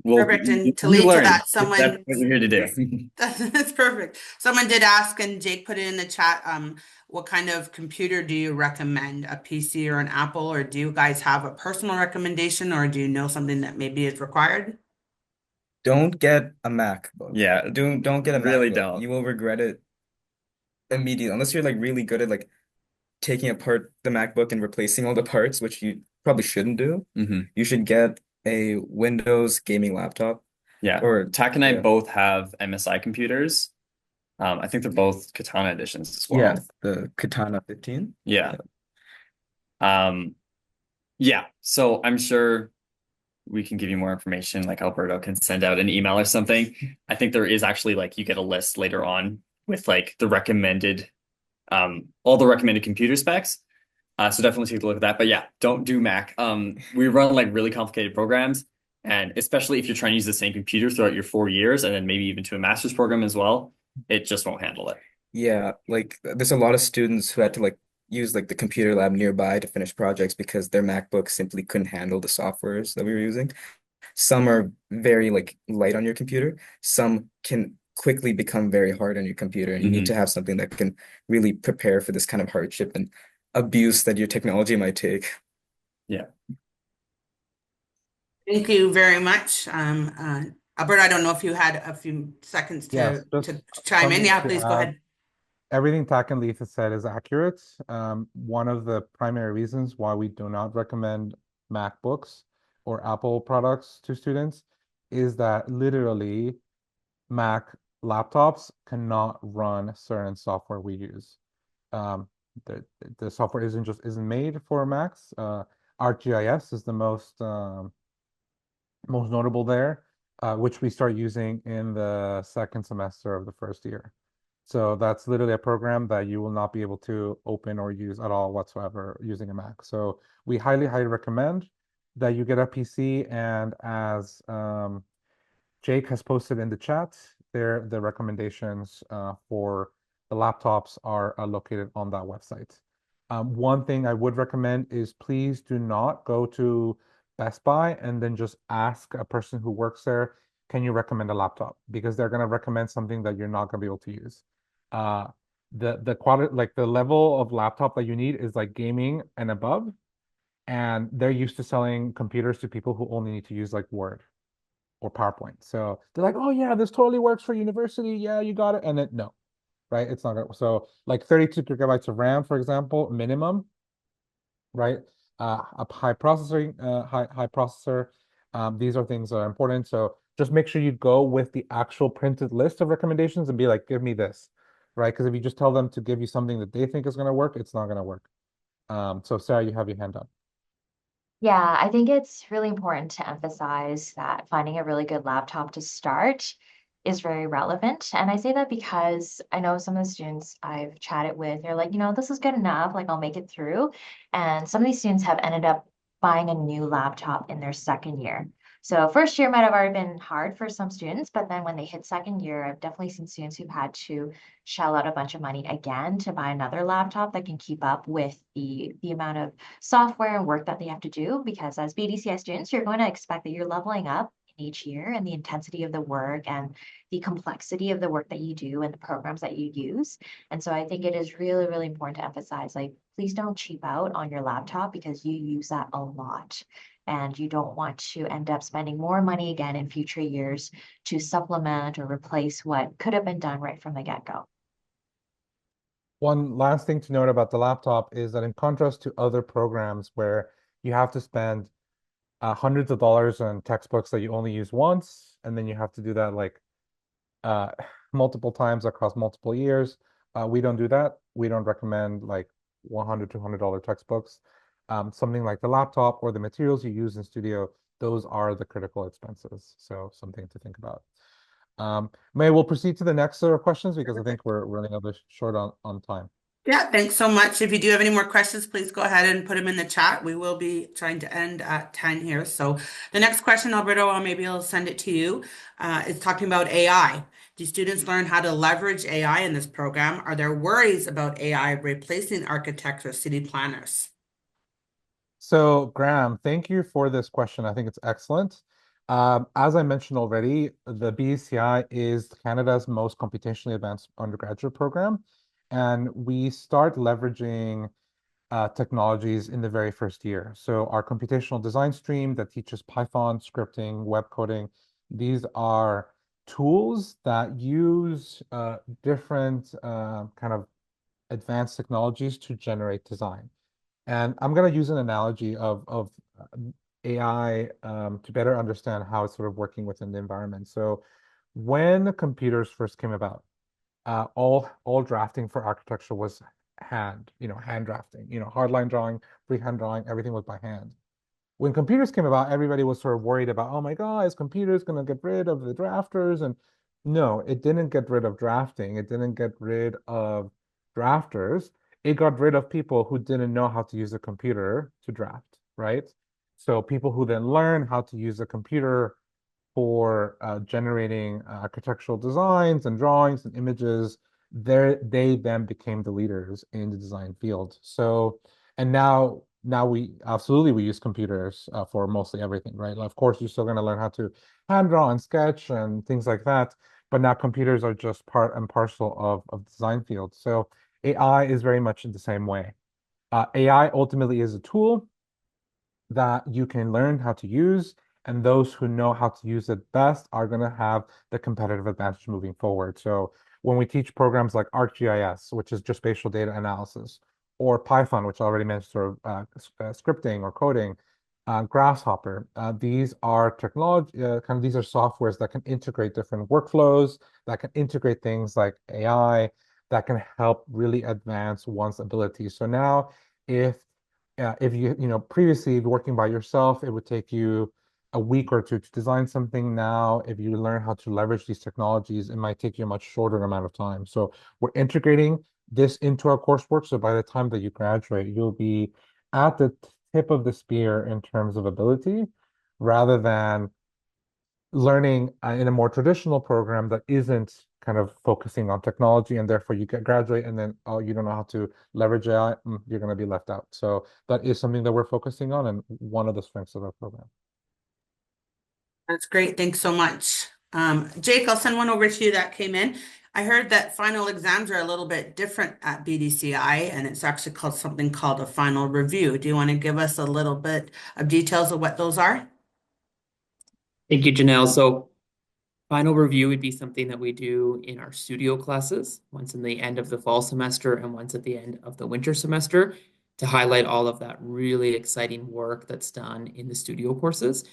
Well, perfect. And to lead to that, someone that's what you're here to do. That's perfect. Someone did ask, and Jake put it in the chat, what kind of computer do you recommend? A PC or an Apple, or do you guys have a personal recommendation, or do you know something that maybe is required? Don't get a MacBook. Yeah. Don't get a really MacBook. don't. You will regret it immediately, unless you're like really good at like taking apart the MacBook and replacing all the parts, which you probably shouldn't do. You should get a Windows gaming laptop. Yeah. Or Tack and I both have MSI computers. I think they're both Katana editions as well. Yeah, the Katana 15. Yeah. Yeah. So I'm sure we can give you more information, like Alberto can send out an email or something. I think there is actually like you get a list later on with like the recommended all the recommended computer specs. So definitely take a look at that. But yeah, don't do Mac. We run like really complicated programs, and especially if you're trying to use the same computer throughout your 4 years and then maybe even to a master's program as well, it just won't handle it. Yeah, like there's a lot of students who had to like use like the computer lab nearby to finish projects because their MacBook simply couldn't handle the softwares that we were using. Some are very like light on your computer. Some can quickly become very hard on your computer, and you need to have something that can really prepare for this kind of hardship and abuse that your technology might take. Yeah. Thank you very much. Alberta, I don't know if you had a few seconds Yes, to just chime in. something Yeah, to please go add. ahead. Everything Tak and Leith has said is accurate. One of the primary reasons why we do not recommend MacBooks or Apple products to students is that literally Mac laptops cannot run certain software we use. Um, the software isn't made for Macs. ArcGIS is the most notable there, which we start using in the second semester of the first year. So that's literally a program that you will not be able to open or use at all whatsoever using a Mac. So we highly, highly recommend that you get a PC. And as Jake has posted in the chat, the recommendations for the laptops are located on that website. One thing I would recommend is please do not go to Best Buy and then just ask a person who works there, can you recommend a laptop? Because they're going to recommend something that you're not going to be able to use. Uh, the quality, like the level of laptop that you need is like gaming and above, and they're used to selling computers to people who only need to use like Word or PowerPoint. So they're like, oh yeah, this totally works for university. Yeah, you got it. And then no, right? It's not gonna. So like 32 gigabytes of RAM, for example, minimum, right? A high processor. These are things that are important. So just make sure you go with the actual printed list of recommendations and be like, give me this, right? Because if you just tell them to give you something that they think is going to work, it's not going to work. So Sarah, you have your hand up. Yeah, I think it's really important to emphasize that finding a really good laptop to start is very relevant. And I say that because I know some of the students I've chatted with, they're like, this is good enough, like I'll make it through. And some of these students have ended up buying a new laptop in their second year. So first year might have already been hard for some students, but then when they hit second year, I've definitely seen students who've had to shell out a bunch of money again to buy another laptop that can keep up with the amount of software and work that they have to do, because as BDCI students, you're going to expect that you're leveling up in each year, and the intensity of the work and the complexity of the work that you do and the programs that you use. And so I think it is really, really important to emphasize, like, please don't cheap out on your laptop because you use that a lot. And you don't want to end up spending more money again in future years to supplement or replace what could have been done right from the get-go. One last thing to note about the laptop is that in contrast to other programs where you have to spend hundreds of dollars on textbooks that you only use once, and then you have to do that like uh, multiple times across multiple years. We don't do that. We don't recommend like $100, $200 textbooks. Something like the laptop or the materials you use in studio, those are the critical expenses. So something to think about. May we'll proceed to the next set of questions because I think we're running a bit short on time. Yeah, thanks so much. If you do have any more questions, please go ahead and put them in the chat. We will be trying to end at 10 here. So the next question, Alberto, or maybe I'll send it to you, is talking about AI. Do students learn how to leverage AI in this program? Are there worries about AI replacing architects or city planners? So, Graham, thank you for this question. I think it's excellent. As I mentioned already, the BCI is Canada's most computationally advanced undergraduate program, and we start leveraging technologies in the very first year. So our computational design stream that teaches Python, scripting, web coding, these are tools that use different kind of advanced technologies to generate design. And I'm going to use an analogy of AI to better understand how it's sort of working within the environment. So when computers first came about, all drafting for architecture was hand drafting, hardline drawing, freehand drawing, everything was by hand. When computers came about, everybody was sort of worried about, oh my God, is computers going to get rid of the drafters? And no, it didn't get rid of drafting. It didn't get rid of drafters. It got rid of people who didn't know how to use a computer to draft, right? So people who then learn how to use a computer for generating architectural designs and drawings and images, they then became the leaders in the design field. So, and now we use computers for mostly everything, right? Of course, you're still going to learn how to hand draw and sketch and things like that, but now computers are just part and parcel of design field. So AI is very much in the same way. AI ultimately is a tool that you can learn how to use, and those who know how to use it best are going to have the competitive advantage moving forward. So when we teach programs like ArcGIS, which is just spatial data analysis, or Python, which I already mentioned, sort of scripting or coding, Grasshopper, these are technology, kind of these are softwares that can integrate different workflows, that can integrate things like AI, that can help really advance one's abilities. So now, if if previously working by yourself, it would take you a week or two to design something. Now, if you learn how to leverage these technologies, it might take you a much shorter amount of time. So we're integrating this into our coursework. So by the time that you graduate, you'll be at the tip of the spear in terms of ability, rather than learning in a more traditional program that isn't kind of focusing on technology, and therefore you get graduate and then, oh, you don't know how to leverage AI, you're going to be left out. So that is something that we're focusing on, and one of the strengths of our program. That's great. Thanks so much. Jake, I'll send one over to you that came in. I heard that final exams are a little bit different at BDCI, and it's actually called something called a final review. Do you want to give us a little bit of details of what those are? Thank you, Janelle. So final review would be something that we do in our studio classes, once in the end of the fall semester and once at the end of the winter semester, to highlight all of that really exciting work that's done in the studio courses.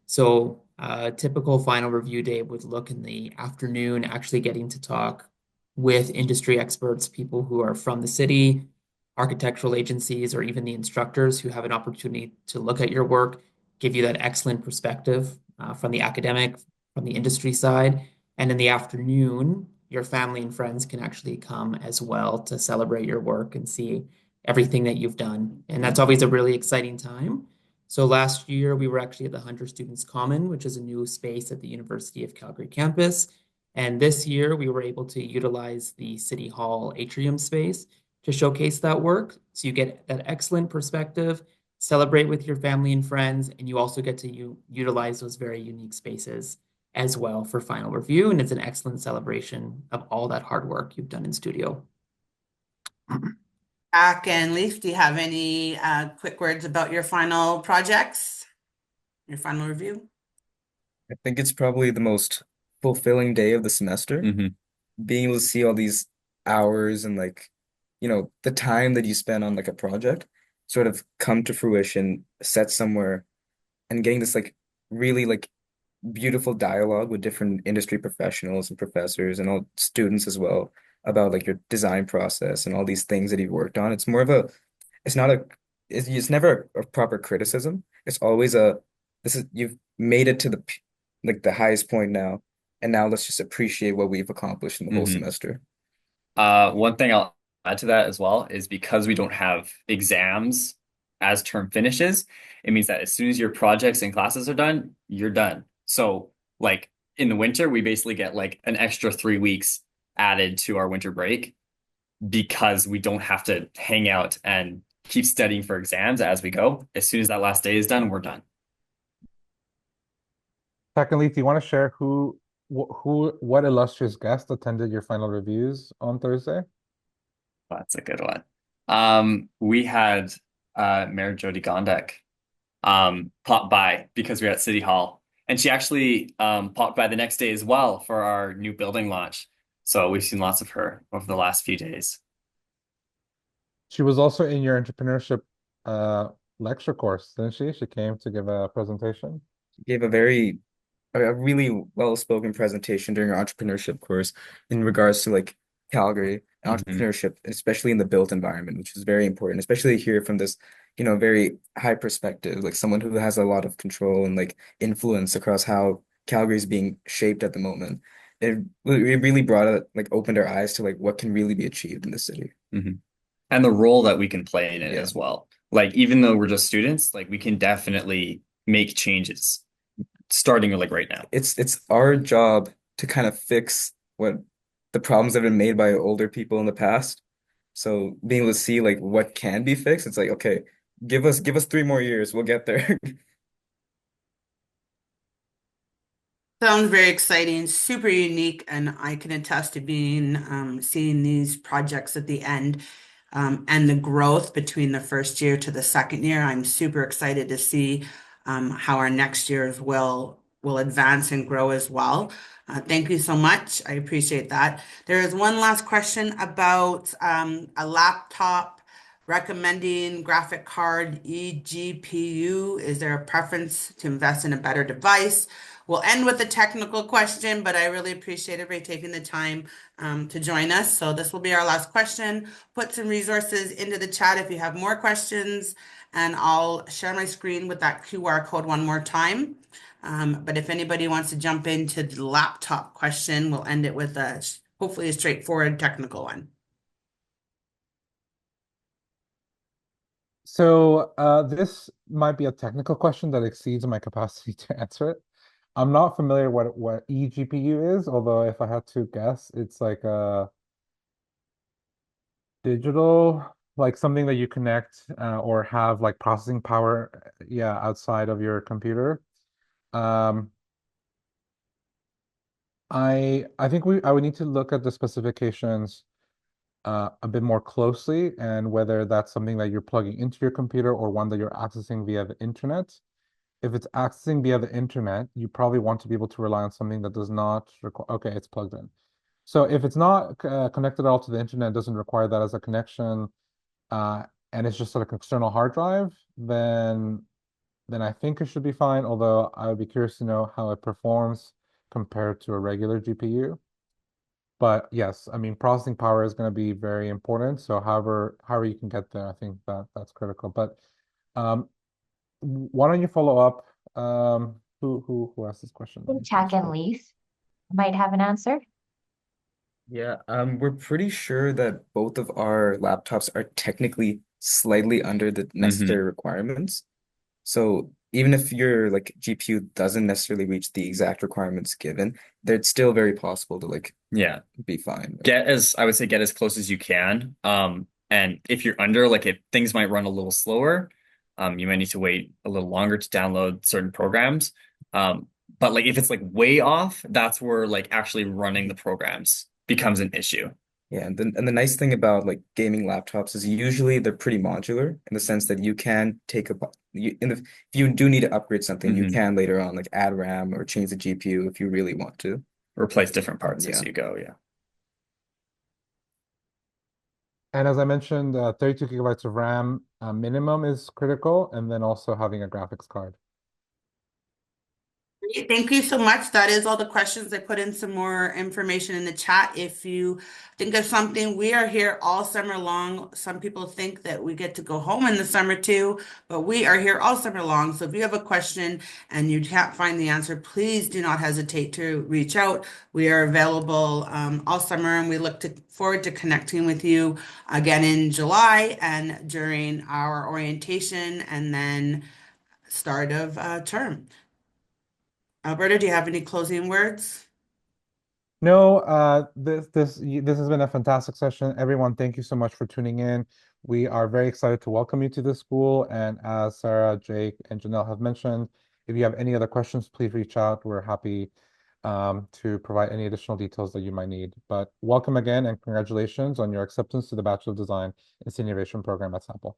So a typical final review day would look in the afternoon, actually getting to talk with industry experts, people who are from the city, architectural agencies, or even the instructors who have an opportunity to look at your work, give you that excellent perspective from the academic, from the industry side. And in the afternoon, your family and friends can actually come as well to celebrate your work and see everything that you've done. And that's always a really exciting time. So last year, we were actually at the Hunter Students Common, which is a new space at the University of Calgary campus. And this year, we were able to utilize the City Hall atrium space to showcase that work. So you get that excellent perspective, celebrate with your family and friends, and you also get to utilize those very unique spaces as well for final review. And it's an excellent celebration of all that hard work you've done in studio. Jack and Leaf, do you have any quick words about your final projects, your final review? I think it's probably the most fulfilling day of the semester. Being able to see all these hours and like, the time that you spend on like a project sort of come to fruition, set somewhere, and getting this like really like beautiful dialogue with different industry professionals and professors and all students as well about like your design process and all these things that you've worked on. It's more of a, it's not a, it's never a proper criticism. It's always you've made it to like the highest point now, and now let's just appreciate what we've accomplished in the whole semester. One thing I'll add to that as well is because we don't have exams as term finishes, it means that as soon as your projects and classes are done, you're done. So like in the winter, we basically get like an extra 3 weeks added to our winter break because we don't have to hang out and keep studying for exams as we go. As soon as that last day is done, we're done. Secondly, do you want to share what illustrious guest attended your final reviews on Thursday? That's a good one. We had Mayor Jody Gondek pop by because we were at City Hall. And she actually popped by the next day as well for our new building launch. So we've seen lots of her over the last few days. She was also in your entrepreneurship lecture course, didn't she? She came to give a presentation. She gave a really well-spoken presentation during our entrepreneurship course in regards to like Calgary entrepreneurship, especially in the built environment, which is very important, especially here from this, very high perspective, like someone who has a lot of control and like influence across how Calgary is being shaped at the moment. It really opened our eyes to like what can really be achieved in the city. And the role that we can play in it Yeah. as well. Like even though we're just students, like we can definitely make changes starting like right now. It's our job to kind of fix what the problems that have been made by older people in the past. So being able to see like what can be fixed, it's like, okay, give us 3 more years, we'll get there. Sounds very exciting, super unique, and I can attest to being seeing these projects at the end and the growth between the first year to the second year. I'm super excited to see how our next years will advance and grow as well. Thank you so much. I appreciate that. There is one last question about a laptop recommending graphic card eGPU. Is there a preference to invest in a better device? We'll end with a technical question, but I really appreciate everybody taking the time to join us. So this will be our last question. Put some resources into the chat if you have more questions, and I'll share my screen with that QR code one more time. But if anybody wants to jump into the laptop question, we'll end it with hopefully a straightforward technical one. So this might be a technical question that exceeds my capacity to answer it. I'm not familiar what eGPU is, although if I had to guess, it's like a digital, like something that you connect or have like processing power, yeah, outside of your computer. Um, I think I would need to look at the specifications a bit more closely and whether that's something that you're plugging into your computer or one that you're accessing via the internet. If it's accessing via the internet, you probably want to be able to rely on something that does not require, okay, it's plugged in. So if it's not connected at all to the internet, doesn't require that as a connection, and it's just like an external hard drive, then I think it should be fine, although I would be curious to know how it performs compared to a regular GPU. But yes, I mean, processing power is going to be very important. So however you can get there, I think that's critical. But um, why don't you follow up? Who asked this question? I think Jack and Leith might have an answer. Yeah, we're pretty sure that both of our laptops are technically slightly under the necessary requirements. So even if your like GPU doesn't necessarily reach the exact requirements given, it's still very possible to like Yeah. be fine. I would say get as close as you can. And if you're under, like if things might run a little slower, you might need to wait a little longer to download certain programs. But like if it's like way off, that's where like actually running the programs becomes an issue. Yeah, and the nice thing about like gaming laptops is usually they're pretty modular in the sense that you can take if you do need to upgrade something, you can later on like add RAM or change the GPU if you really want to. Replace different parts as Yeah. you go, yeah. And as I mentioned, 32 gigabytes of RAM minimum is critical, and then also having a graphics card. Great. Thank you so much. That is all the questions. I put in some more information in the chat. If you think of something, we are here all summer long. Some people think that we get to go home in the summer too, but we are here all summer long. So if you have a question and you can't find the answer, please do not hesitate to reach out. We are available all summer, and we look forward to connecting with you again in July and during our orientation and then start of term. Alberta, do you have any closing words? No, this has been a fantastic session. Everyone, thank you so much for tuning in. We are very excited to welcome you to the school. And as Sarah, Jake, and Janelle have mentioned, if you have any other questions, please reach out. We're happy to provide any additional details that you might need. But welcome again and congratulations on your acceptance to the Bachelor of Design and Senior Innovation program at Sample.